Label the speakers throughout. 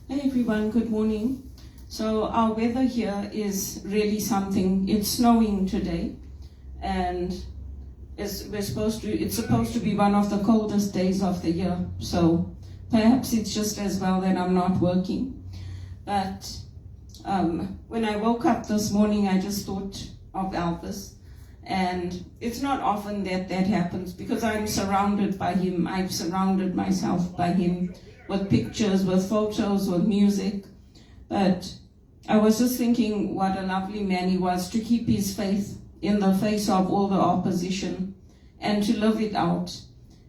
Speaker 1: Hey everyone, good morning. So our weather here is really something. It's snowing today, and it's supposed to be one of the coldest days of the year. So perhaps it's just as well that I'm not working. But when I woke up this morning, I just thought of Elvis. And it's not often that happens because I'm surrounded by him. I've surrounded myself by him with pictures, with photos, with music. But I was just thinking what a lovely man he was to keep his faith in the face of all the opposition and to live it out.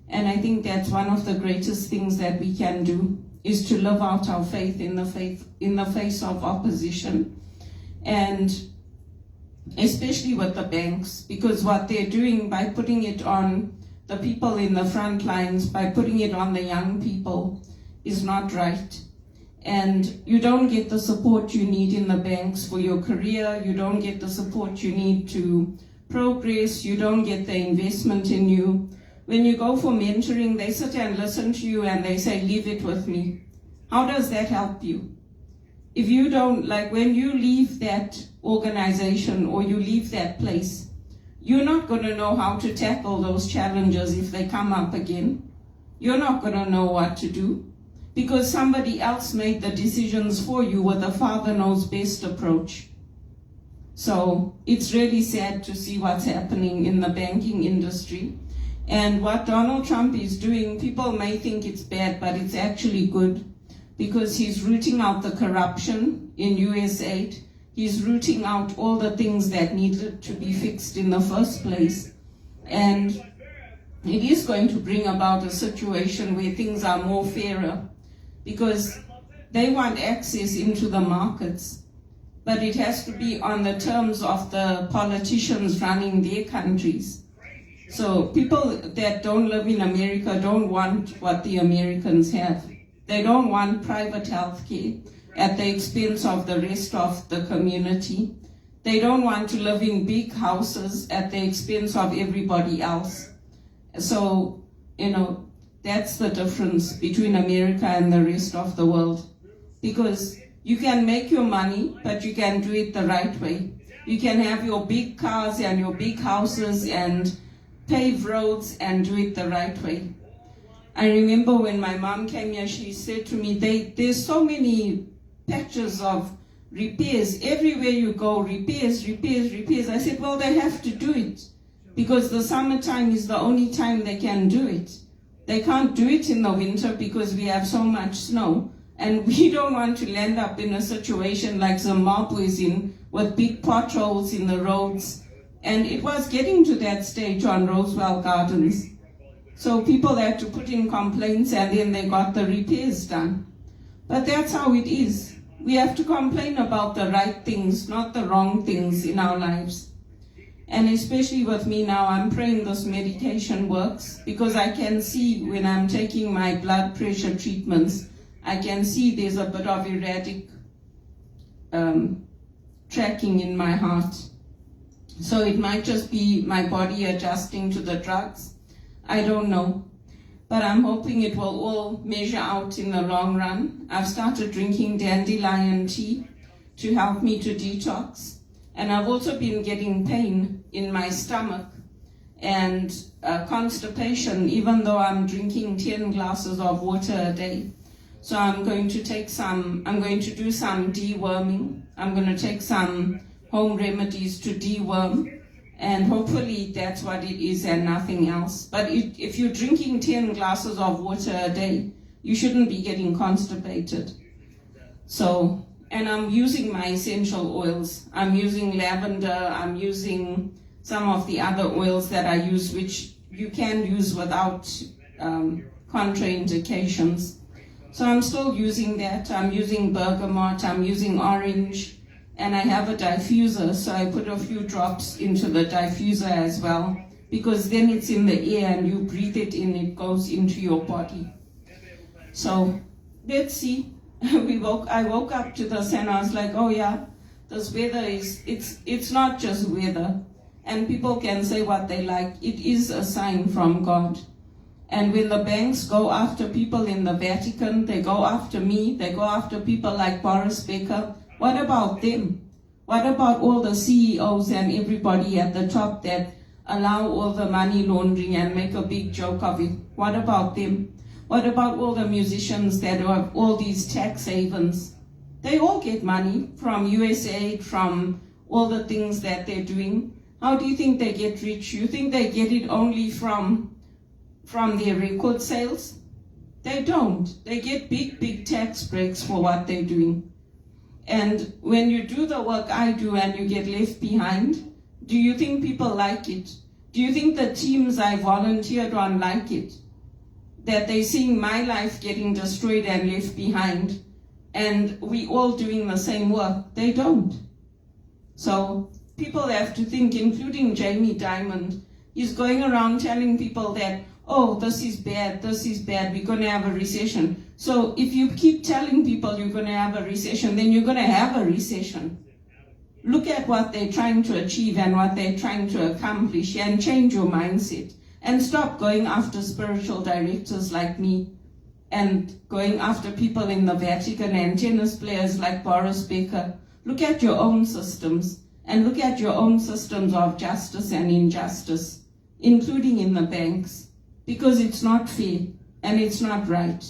Speaker 1: And I think that's one of the greatest things that we can do, is to live out our faith in the face of opposition. And especially with the banks, because what they're doing by putting it on the people in the front lines, by putting it on the young people, is not right. And you don't get the support you need in the banks for your career, you don't get the support you need to progress, you don't get the investment in you. When you go for mentoring, they sit and listen to you and they say, leave it with me. How does that help you? If you don't, like when you leave that organization or you leave that place, you're not going to know how to tackle those challenges if they come up again. You're not going to know what to do because somebody else made the decisions for you with a father knows best approach. So it's really sad to see what's happening in the banking industry. And what Donald Trump is doing, people may think it's bad, but it's actually good, because he's rooting out the corruption in US aid. He's rooting out all the things that needed to be fixed in the first place. And it is going to bring about a situation where things are more fairer, because they want access into the markets, but it has to be on the terms of the politicians running their countries. So people that don't live in America don't want what the Americans have. They don't want private health care at the expense of the rest of the community. They don't want to live in big houses at the expense of everybody else. So, that's the difference between America and the rest of the world. Because you can make your money, but you can do it the right way. You can have your big cars and your big houses and pave roads and do it the right way. I remember when my mom came here, she said to me, there's so many patches of repairs. Everywhere you go, repairs. I said, well, they have to do it because the summertime is the only time they can do it. They can't do it in the winter because we have so much snow. And we don't want to land up in a situation like Zimbabwe is in, with big potholes in the roads. And it was getting to that stage on Rosewell Gardens. So people had to put in complaints and then they got the repairs done. But that's how it is. We have to complain about the right things, not the wrong things in our lives. And especially with me now, I'm praying this medication works, because I can see when I'm taking my blood pressure treatments, I can see there's a bit of erratic tracking in my heart. So it might just be my body adjusting to the drugs. I don't know. But I'm hoping it will all measure out in the long run. I've started drinking dandelion tea to help me to detox. And I've also been getting pain in my stomach and constipation, even though I'm drinking 10 glasses of water a day. So I'm going to do some deworming. I'm going to take some home remedies to deworm. And hopefully that's what it is and nothing else. But if you're drinking 10 glasses of water a day, you shouldn't be getting constipated. So, and I'm using my essential oils. I'm using lavender, I'm using some of the other oils that I use, which you can use without contraindications. So I'm still using that. I'm using bergamot, I'm using orange, and I have a diffuser, so I put a few drops into the diffuser as well, because then it's in the air and you breathe it in, it goes into your body. So let's see. I woke up to this and I was like, oh yeah, this weather it's not just weather. And people can say what they like. It is a sign from God. And when the banks go after people in the Vatican, they go after me, they go after people like Boris Becker, what about them? What about all the CEOs and everybody at the top that allow all the money laundering and make a big joke of it? What about them? What about all the musicians that have all these tax havens? They all get money from USAID, from all the things that they're doing. How do you think they get rich? You think they get it only from their record sales? They don't. They get big tax breaks for what they're doing. And when you do the work I do and you get left behind, do you think people like it? Do you think the teams I volunteered on like it? That they're seeing my life getting destroyed and left behind, and we all doing the same work? They don't. So people have to think, including Jamie Dimon. He's going around telling people that, oh, this is bad, we're going to have a recession. So if you keep telling people you're going to have a recession, then you're going to have a recession. Look at what they're trying to achieve and what they're trying to accomplish, and change your mindset. And stop going after spiritual directors like me, and going after people in the Vatican and tennis players like Boris Becker. Look at your own systems, and look at your own systems of justice and injustice, including in the banks, because it's not fair and it's not right.